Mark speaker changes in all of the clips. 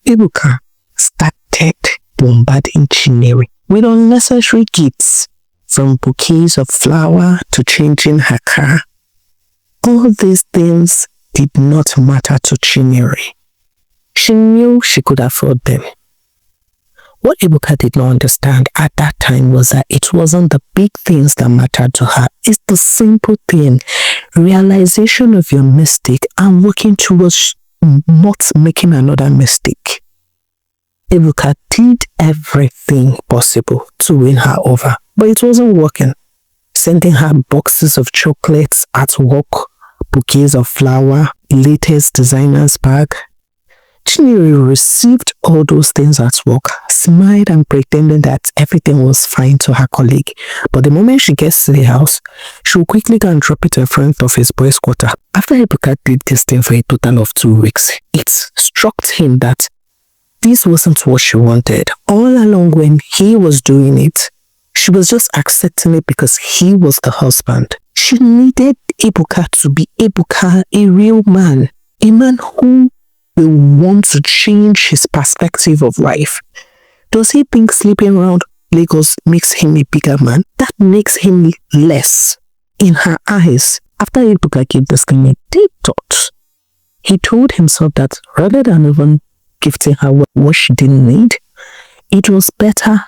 Speaker 1: Ebuka started bombarding Chinere with unnecessary gifts, from bouquets of flower to changing her car. All these things did not matter to Chinere. She knew she could afford them. What Ebuka did not understand at that time was that it wasn't the big things that mattered to her. It's the simple thing, realization of your mistake and working towards not making another mistake. Ebuka did everything possible to win her over, but it wasn't working. Sending her boxes of chocolates at work, bouquets of flower, latest designer's bag. Chinere received all those things at work, smiled and pretended that everything was fine to her colleague. But the moment she gets to the house, she will quickly go and drop it in front of his boys' quarter. After Ebuka did this thing for a total of 2 weeks, it struck him that this wasn't what she wanted. All along when he was doing it, she was just accepting it because he was the husband. She needed Ebuka to be Ebuka, a real man. A man who will want to change his perspective of life. Does he think sleeping around Lagos makes him a bigger man? That makes him less in her eyes. After Ebuka gave this thing a deep thought, he told himself that rather than even gifting her what she didn't need, it was better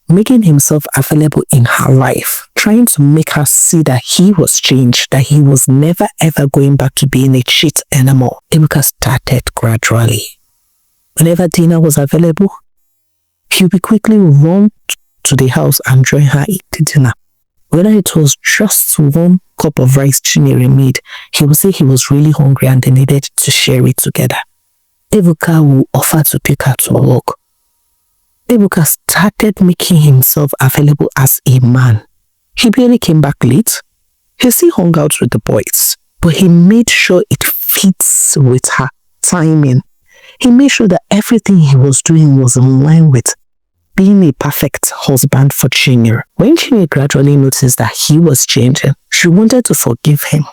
Speaker 1: making himself available in her life, trying to make her see that he was changed, that he was never ever going back to being a cheat anymore. Ebuka started gradually. Whenever dinner was available, he would quickly run to the house and join her eat dinner. Whether it was just 1 cup of rice Chinere made, he would say he was really hungry and they needed to share it together. Ebuka would offer to take her to work. Ebuka started making himself available as a man. He barely came back late. He still hung out with the boys, but he made sure it fits with her timing. He made sure that everything he was doing was in line with being a perfect husband for Chinere. When Chinere gradually noticed that he was changing, she wanted to forgive him.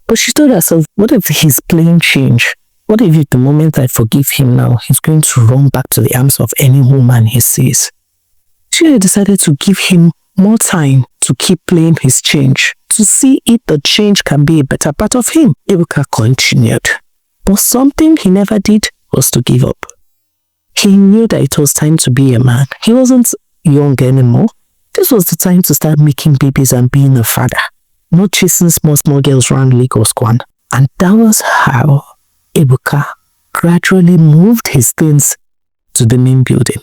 Speaker 1: But she told herself, what if he's playing change? What if at the moment I forgive him now, he's going to run back to the arms of any woman he sees? Chinere decided to give him more time to keep playing his change, to see if the change can be a better part of him. Ebuka continued. But something he never did was to give up. He knew that it was time to be a man. He wasn't young anymore. This was the time to start making babies and being a father, not chasing small girls around Lagos Kwan. And that was how Ebuka gradually moved his things to the main building.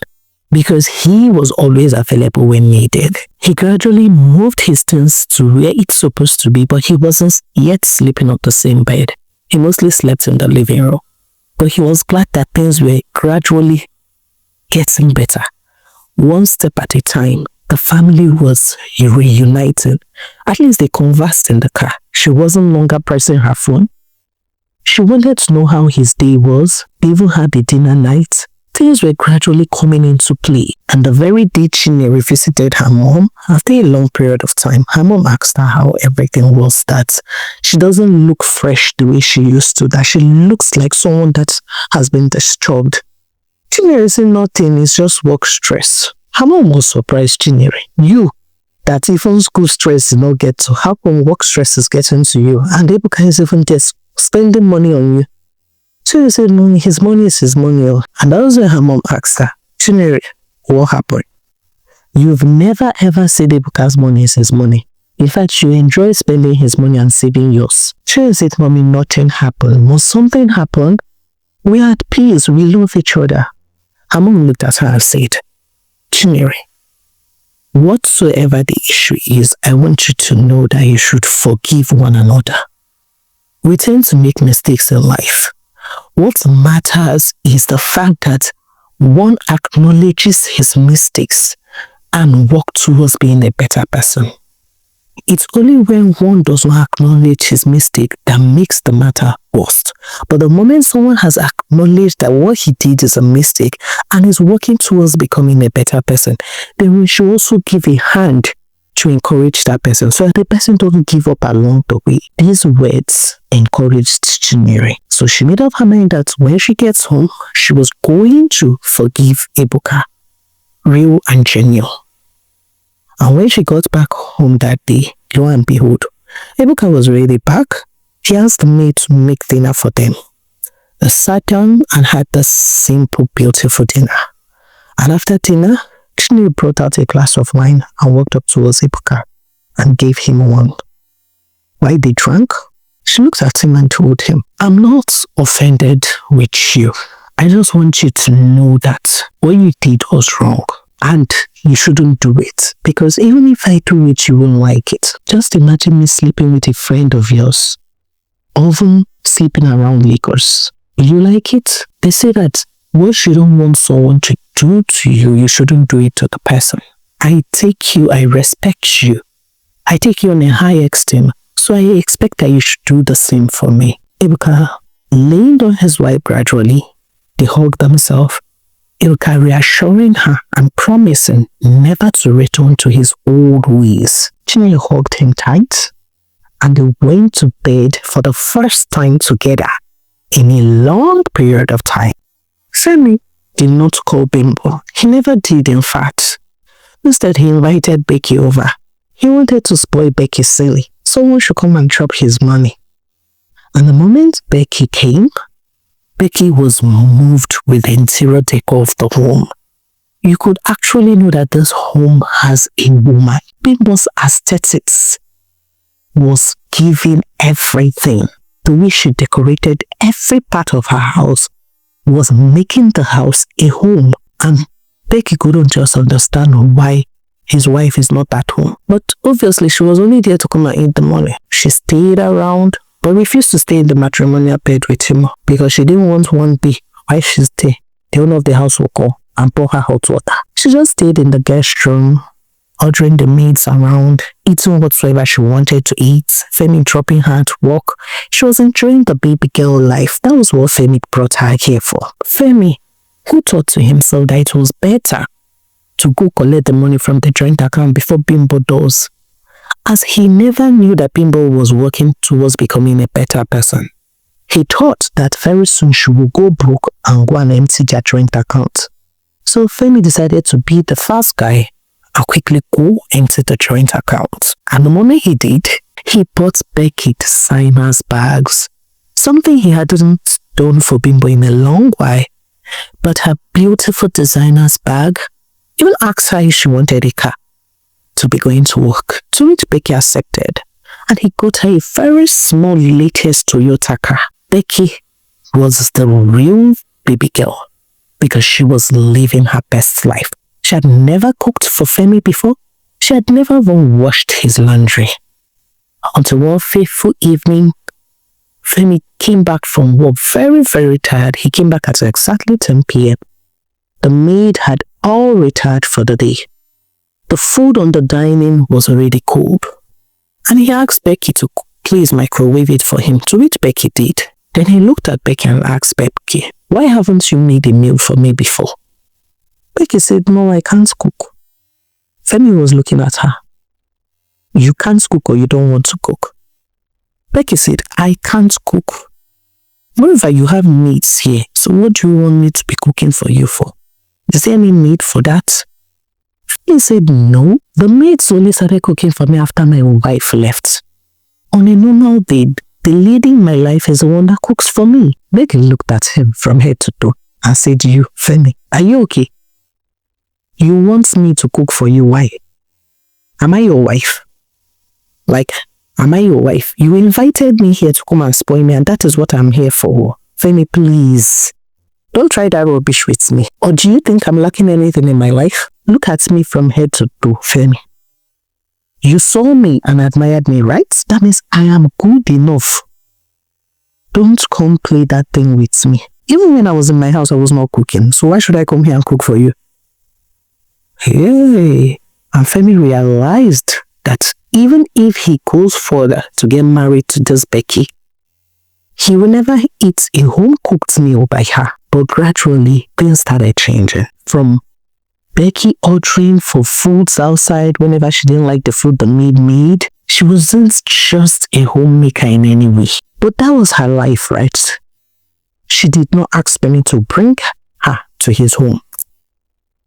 Speaker 1: Because he was always available when needed, he gradually moved his things to where it's supposed to be, but he wasn't yet sleeping on the same bed. He mostly slept in the living room. But he was glad that things were gradually getting better. One step at a time, the family was reuniting. At least they conversed in the car. She wasn't longer pressing her phone. She wanted to know how his day was. They even had a dinner night. Things were gradually coming into play. And the very day Chinere visited her mom, after a long period of time, her mom asked her how everything was, that she doesn't look fresh the way she used to, that she looks like someone that has been disturbed. Chinere said nothing, it's just work stress. Her mom was surprised. Chinere, you, that even school stress did not get to, how come work stress is getting to you? And Ebuka is even just spending money on you. Chinere said, no, his money is his money. And that was when her mom asked her, Chinere, what happened? You've never ever said Ebuka's money is his money. In fact, you enjoy spending his money and saving yours. Chinere said, Mommy, nothing happened. When something happened, we are at peace. We love each other. Her mom looked at her and said, Chinere, whatsoever the issue is, I want you to know that you should forgive one another. We tend to make mistakes in life. What matters is the fact that one acknowledges his mistakes and works towards being a better person. It's only when one does not acknowledge his mistake that makes the matter worse. But the moment someone has acknowledged that what he did is a mistake and is working towards becoming a better person, then we should also give a hand to encourage that person so that the person doesn't give up along the way. These words encouraged Chinyere. So she made up her mind that when she gets home, she was going to forgive Ebuka, real and genuine. And when she got back home that day, lo and behold, Ebuka was already back. He asked the maid to make dinner for them. They sat down and had the simple, beautiful dinner. And after dinner, Chinyere brought out a glass of wine and walked up towards Ebuka and gave him one. While they drank, she looked at him and told him, I'm not offended with you. I just want you to know that what you did was wrong and you shouldn't do it. Because even if I do it, you won't like it. Just imagine me sleeping with a friend of yours, often sleeping around Lagos. Will you like it? They say that what you don't want someone to do to you, you shouldn't do it to the person. I take you, I respect you. I take you on a high esteem. So I expect that you should do the same for me. Ebuka leaned on his wife gradually. They hugged themselves. Ebuka reassuring her and promising never to return to his old ways. Chinyere hugged him tight and they went to bed for the first time together in a long period of time. Femi did not call Bimbo. He never did, in fact. Instead, he invited Becky over. He wanted to spoil Becky silly. Someone should come and chop his money. And the moment Becky came, Becky was moved with the interior decor of the home. You could actually know that this home has a woman. Bimbo's aesthetics was giving everything. The way she decorated every part of her house was making the house a home. And Becky couldn't just understand why his wife is not at home. But obviously, she was only there to come and eat the money. She stayed around, but refused to stay in the matrimonial bed with him because she didn't want one B. While she stayed, the owner of the house would call and pour her hot water. She just stayed in the guest room, ordering the maids around, eating whatsoever she wanted to eat, Femi dropping her at work. She was enjoying the baby girl life. That was what Femi brought her here for. Femi, who thought to himself that it was better to go collect the money from the joint account before Bimbo does, as he never knew that Bimbo was working towards becoming a better person. He thought that very soon she would go broke and go and empty their joint account. So Femi decided to be the fast guy and quickly go empty the joint account. And the moment he did, he bought Becky designer's bags, something he hadn't done for Bimbo in a long while. But her beautiful designer's bag, even asked her if she wanted a car to be going to work, to which Becky accepted. And he got her a very small latest Toyota car. Becky was the real baby girl because she was living her best life. She had never cooked for Femi before. She had never even washed his laundry. Until one fateful evening, Femi came back from work very, very tired. He came back at exactly 10 p.m. The maid had all retired for the day. The food on the dining was already cold. And he asked Becky to please microwave it for him, to which Becky did. Then he looked at Becky and asked Becky, why haven't you made a meal for me before? Becky said, no, I can't cook. Femi was looking at her. You can't cook or you don't want to cook? Becky said, I can't cook. Moreover, you have maids here, so what do you want me to be cooking for you for? Is there any maid for that? He said, no, the maids only started cooking for me after my wife left. On a normal day, the lady in my life is the one that cooks for me. Becky looked at him from head to toe and said, you, Femi, are you okay? You want me to cook for you, why? Am I your wife? Like, am I your wife? You invited me here to come and spoil me and that is what I'm here for. Femi, please. Don't try that rubbish with me. Or do you think I'm lacking anything in my life? Look at me from head to toe, Femi. You saw me and admired me, right? That means I am good enough. Don't come play that thing with me. Even when I was in my house, I was not cooking. So why should I come here and cook for you? Hey, and Femi realized that even if he goes further to get married to this Becky, he will never eat a home-cooked meal by her. But gradually, things started changing. From Becky ordering for foods outside whenever she didn't like the food the maid made. She wasn't just a homemaker in any way. But that was her life, right? She did not ask Femi to bring her to his home.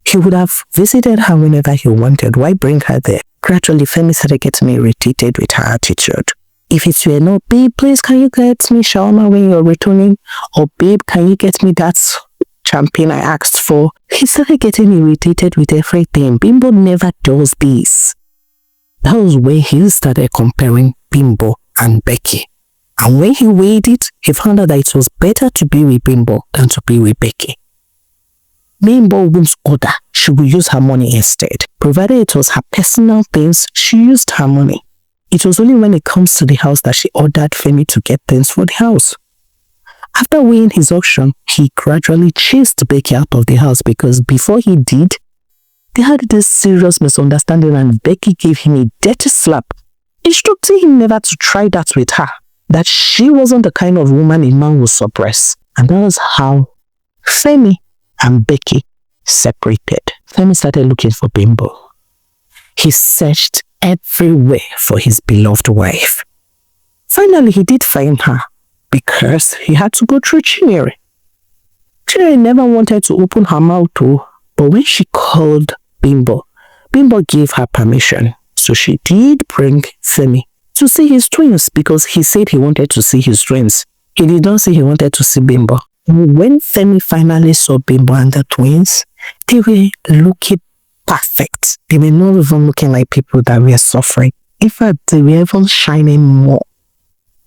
Speaker 1: He would have visited her whenever he wanted. Why bring her there? Gradually, Femi started getting irritated with her attitude. If it were not, babe, please can you get me shawarma when you're returning? Or babe, can you get me that champagne I asked for? He started getting irritated with everything. Bimbo never does this. That was when he started comparing Bimbo and Becky. And when he weighed it, he found out that it was better to be with Bimbo than to be with Becky. Bimbo wouldn't order. She would use her money instead. Provided it was her personal things, she used her money. It was only when it comes to the house that she ordered Femi to get things for the house. After weighing his auction, he gradually chased Becky out of the house because before he did, they had this serious misunderstanding and Becky gave him a dirty slap, instructing him never to try that with her, that she wasn't the kind of woman a man would suppress. And that was how Femi and Becky separated. Femi started looking for Bimbo. He searched everywhere for his beloved wife. Finally, he did find her because he had to go through Chinyere. Chinyere never wanted to open her mouth too, but when she called Bimbo, Bimbo gave her permission. So she did bring Femi to see his twins because he said he wanted to see his twins. He did not say he wanted to see Bimbo. When Femi finally saw Bimbo and the twins, they were looking perfect. They were not even looking like people that were suffering. In fact, they were even shining more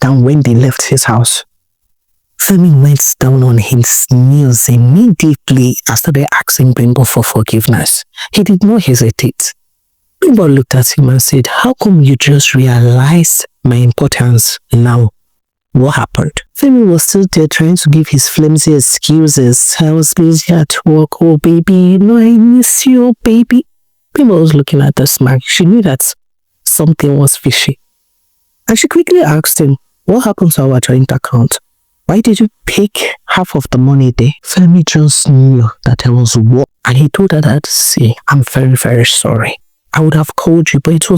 Speaker 1: than when they left his house. Femi went down on his knees immediately and started asking Bimbo for forgiveness. He did not hesitate. Bimbo looked at him and said, "How come you just realized my importance now? What happened?" Femi was still there trying to give his flimsy excuses. "I was busy at work. Oh, baby, you know I miss you, baby." Bimbo was looking at the smack. She knew that something was fishy. And she quickly asked him, "What happened to our joint account? Why did you pick half of the money there?" Femi just knew that there was war. And he told her that, "See, I'm very, very sorry. I would have called you, but it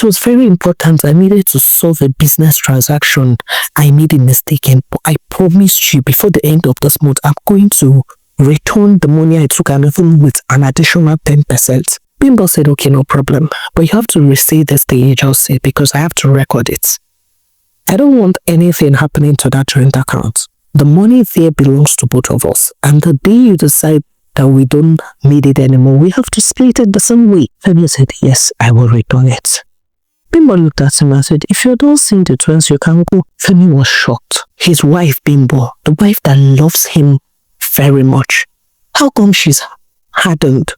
Speaker 1: was very important. I needed to solve a business transaction. I made a mistake, and I promised you before the end of this month, I'm going to return the money I took and even with an additional 10%. Bimbo said, "Okay, no problem. But you have to restate this thing you just said because I have to record it. I don't want anything happening to that joint account. The money there belongs to both of us. And the day you decide that we don't need it anymore, we have to split it the same way." Femi said, "Yes, I will return it." Bimbo looked at him and said, "If you're not seeing the twins, you can go." Femi was shocked. His wife, Bimbo, the wife that loves him very much, how come she's hardened?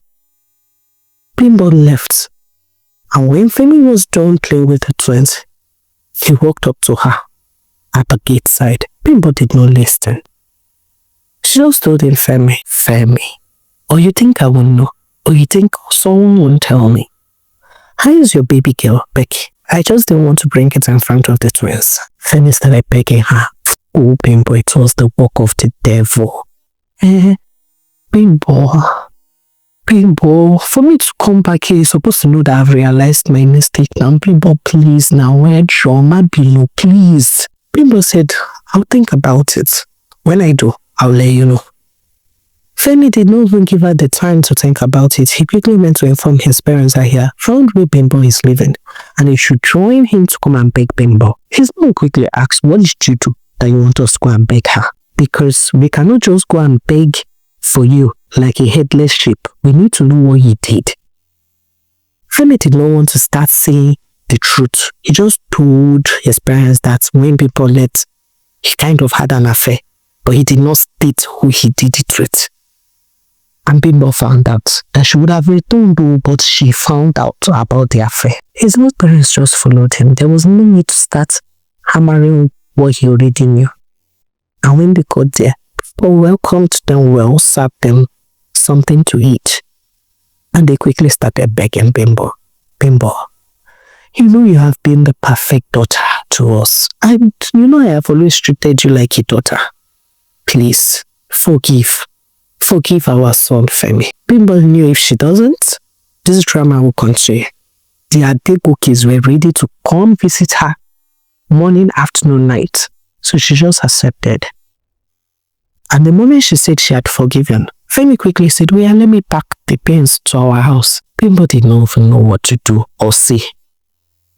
Speaker 1: Bimbo left. And when Femi was done playing with the twins, he walked up to her at the gate side. Bimbo did not listen. She just told him, Femi, or you think I won't know? Or you think someone won't tell me? How is your baby girl, Becky? I just didn't want to bring it in front of the twins." Femi started begging her. "Oh, Bimbo, it was the work of the devil." Bimbo, for me to come back here, you're supposed to know that I've realized my mistake now. Bimbo, please now, where drama below, please. Bimbo said, "I'll think about it. When I do, I'll let you know." Femi did not even give her the time to think about it. He quickly went to inform his parents that he found where Bimbo is living and he should join him to come and beg Bimbo. His mom quickly asked, "What did you do that you want us to go and beg her? Because we cannot just go and beg for you like a headless sheep. We need to know what you did." Femi did not want to start saying the truth. He just told his parents that when people left, he kind of had an affair, but he did not state who he did it with. And Bimbo found out that she would have returned though, but she found out about the affair. His own parents just followed him. There was no need to start hammering what he already knew. And when they got there, people welcomed them well, served them something to eat. And they quickly started begging Bimbo, "Bimbo, you know you have been the perfect daughter to us. And you know I have always treated you like a daughter. Please, forgive. forgive our son, Femi. Bimbo knew if she doesn't, this drama will continue. The Adegokis were ready to come visit her morning, afternoon, night. So she just accepted. And the moment she said she had forgiven, Femi quickly said, well, let me pack the pains to our house. Bimbo did not even know what to do or say.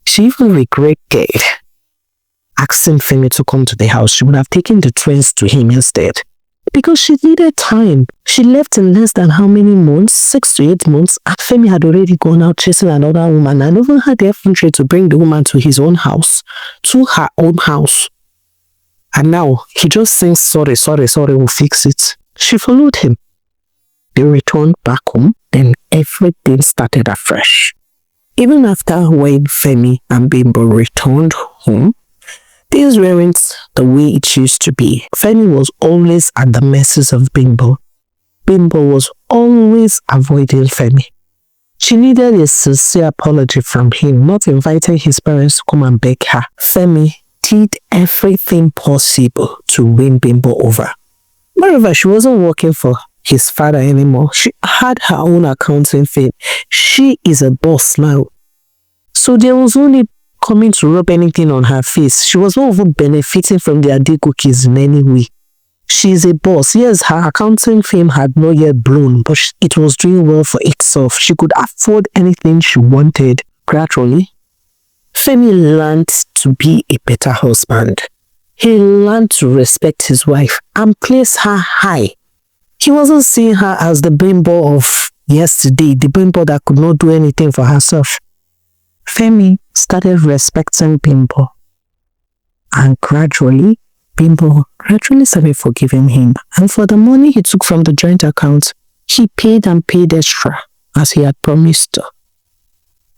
Speaker 1: She even regretted asking Femi to come to the house. She would have taken the twins to him instead. Because she needed time. She left in less than how many months? 6 to 8 months. And Femi had already gone out chasing another woman and even had the effrontery to bring the woman to his own house. To her own house. And now, he just saying, sorry, we'll fix it. She followed him. They returned back home. Then everything started afresh. Even after when Femi and Bimbo returned home, things weren't the way it used to be. Femi was always at the mercies of Bimbo. Bimbo was always avoiding Femi. She needed a sincere apology from him, not inviting his parents to come and beg her. Femi did everything possible to win Bimbo over. Moreover, she wasn't working for his father anymore. She had her own accounting firm. She is a boss now. So there was only coming to rub anything on her face. She was not even benefiting from the Adegokis in any way. She is a boss. Yes, her accounting firm had not yet blown, but it was doing well for itself. She could afford anything she wanted. Gradually, Femi learned to be a better husband. He learned to respect his wife and place her high. He wasn't seeing her as the Bimbo of yesterday, the Bimbo that could not do anything for herself. Femi started respecting Bimbo. And gradually, Bimbo started forgiving him. And for the money he took from the joint account, he paid and paid extra as he had promised.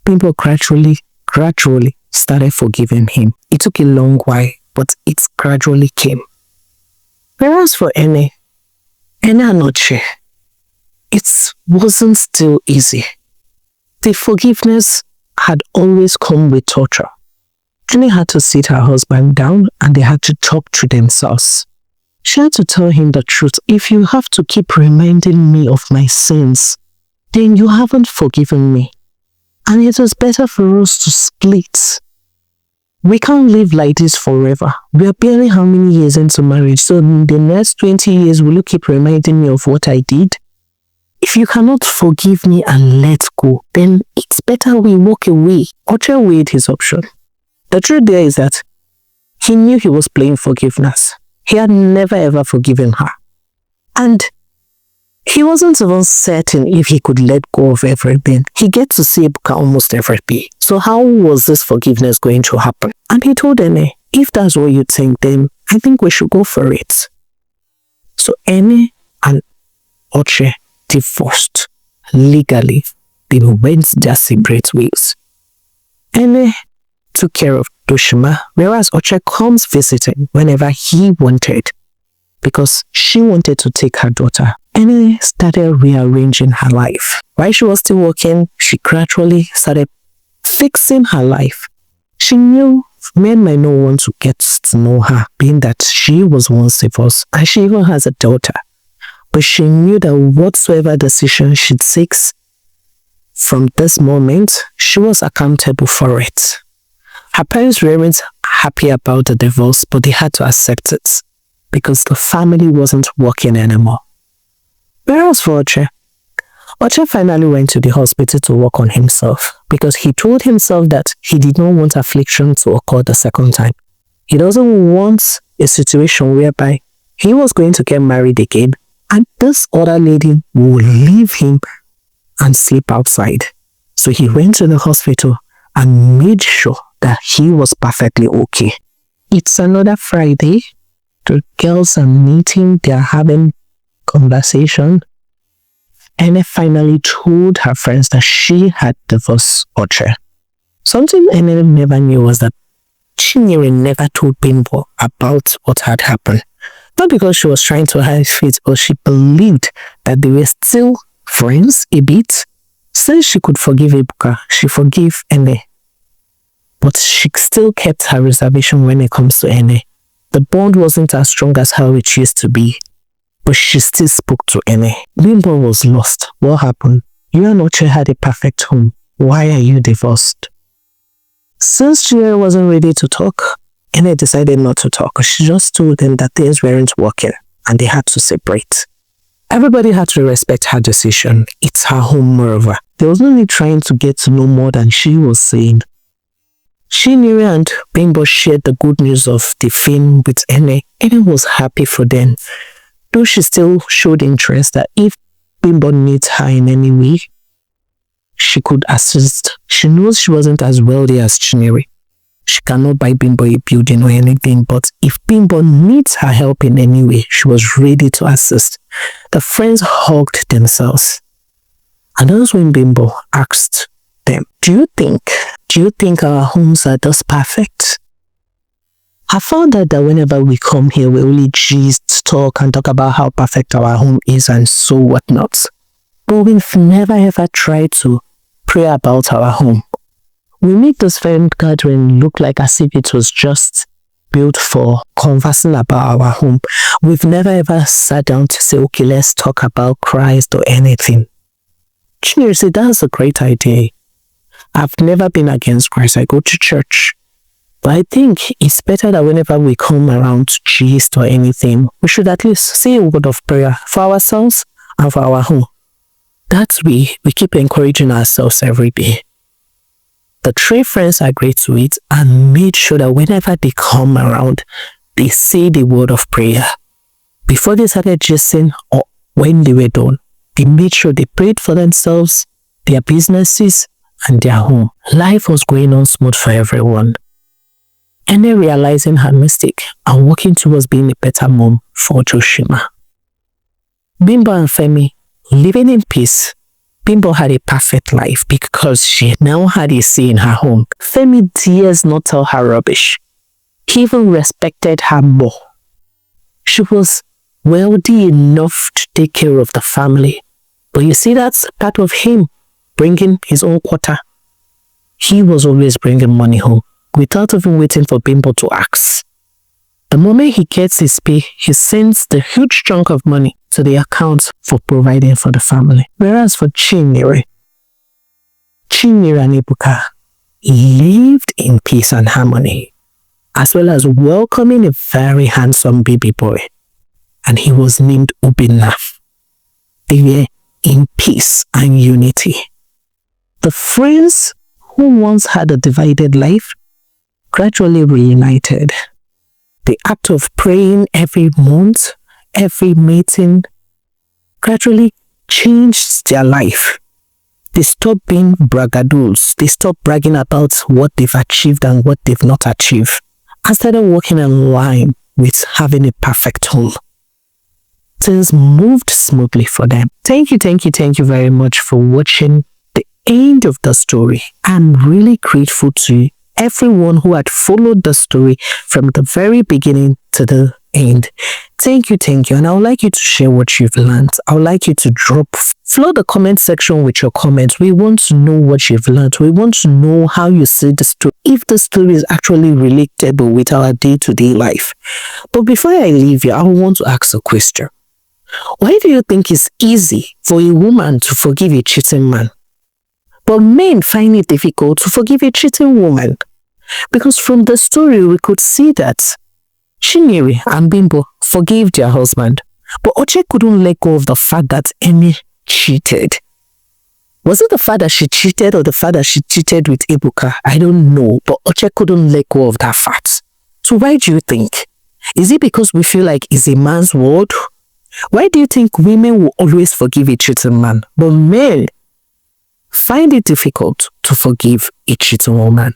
Speaker 1: Bimbo gradually started forgiving him. It took a long while, but it gradually came. Whereas for Ene and Oche, it wasn't still easy. The forgiveness had always come with torture. Ene had to sit her husband down and they had to talk to themselves. She had to tell him the truth. If you have to keep reminding me of my sins, then you haven't forgiven me. And it is better for us to split. We can't live like this forever. We are barely how many years into marriage, so in the next 20 years, will you keep reminding me of what I did? If you cannot forgive me and let go, then it's better we walk away. Oche weighed his option. The truth there is that he knew he was playing forgiveness. He had never ever forgiven her. And he wasn't even certain if he could let go of everything. He gets to see Ebuka almost every day. So how was this forgiveness going to happen? And he told Ene, if that's what you think, then I think we should go for it. So Ene and Oche divorced legally. They went their separate ways. Ene took care of Doshima, whereas Oche comes visiting whenever he wanted because she wanted to take her daughter. Ene started rearranging her life. While she was still working, she gradually started fixing her life. She knew men might not want to get to know her, being that she was once divorced and she even has a daughter. But she knew that whatsoever decision she takes from this moment, she was accountable for it. Her parents weren't happy about the divorce, but they had to accept it because the family wasn't working anymore. Whereas for Oche finally went to the hospital to work on himself because he told himself that he did not want affliction to occur the second time. He doesn't want a situation whereby he was going to get married again and this other lady will leave him and sleep outside. So he went to the hospital and made sure that he was perfectly okay. It's another Friday. The girls are meeting, they're having conversation. Ene finally told her friends that she had divorced Oche. Something Ene never knew was that Chinyere never told Bimbo about what had happened. Not because she was trying to hide it, but she believed that they were still friends a bit. Since she could forgive Ebuka, she forgave Ene. But she still kept her reservation when it comes to Ene. The bond wasn't as strong as how it used to be. but she still spoke to Ene. Bimbo was lost. What happened? You and Oche had a perfect home. Why are you divorced? Since Chinere wasn't ready to talk, Ene decided not to talk. She just told them that things weren't working and they had to separate. Everybody had to respect her decision. It's her home, moreover. There was no need trying to get to know more than she was saying. Chinere and Bimbo shared the good news of the film with Ene. Ene was happy for them, though she still showed interest that if Bimbo needs her in any way, she could assist. She knows she wasn't as wealthy as Chinere. She cannot buy Bimbo a building or anything, but if Bimbo needs her help in any way, she was ready to assist. The friends hugged themselves. And that was when Bimbo asked them, Do you think our homes are just perfect? I found out that whenever we come here, we only gist, talk and talk about how perfect our home is and so whatnot. But we've never ever tried to pray about our home. We make this friend gathering look like as if it was just built for conversing about our home. We've never ever sat down to say, okay, let's talk about Christ or anything. Chinere said, that's a great idea. I've never been against Christ. I go to church. But I think it's better that whenever we come around to gist or anything, we should at least say a word of prayer for ourselves and for our home. That way, we keep encouraging ourselves every day. The three friends agreed to it and made sure that whenever they come around, they say the word of prayer. Before they started gisting or when they were done, they made sure they prayed for themselves, their businesses, and their home. Life was going on smooth for everyone. Ene realizing her mistake and working towards being a better mom for Joshima. Bimbo and Femi living in peace. Bimbo had a perfect life because she now had a say in her home. Femi dares not tell her rubbish. He even respected her more. She was wealthy enough to take care of the family. But you see, that's part of him bringing his own quota. He was always bringing money home without even waiting for Bimbo to ask. The moment he gets his pay, he sends the huge chunk of money to the account for providing for the family. Whereas for Chinere and Ebuka lived in peace and harmony, as well as welcoming a very handsome baby boy. And he was named Obinna. They were in peace and unity. The friends who once had a divided life gradually reunited. The act of praying every month, every meeting, gradually changed their life. They stopped being braggadools. They stopped bragging about what they've achieved and what they've not achieved, and started walking in line with having a perfect home. Things moved smoothly for them. Thank you very much for watching the end of the story. I'm really grateful to everyone who had followed the story from the very beginning to the end. Thank you. And I would like you to share what you've learned. I would like you to flood the comment section with your comments. We want to know what you've learned. We want to know how you see the story, if the story is actually relatable with our day-to-day life. But before I leave you, I want to ask a question. Why do you think it's easy for a woman to forgive a cheating man, but men find it difficult to forgive a cheating woman? Because from the story, we could see that Chinere and Bimbo forgave their husband, but Oche couldn't let go of the fact that Ene cheated. Was it the fact that she cheated or the fact that she cheated with Ebuka? I don't know, but Oche couldn't let go of that fact. So why do you think? Is it because we feel like it's a man's world? Why do you think women will always forgive a cheating man, but men find it difficult to forgive a cheating woman?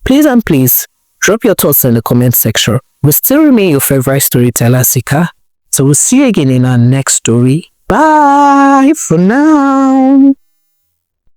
Speaker 1: Please drop your thoughts in the comment section. We still remain your favorite storyteller, Sika. So we'll see you again in our next story. Bye for now.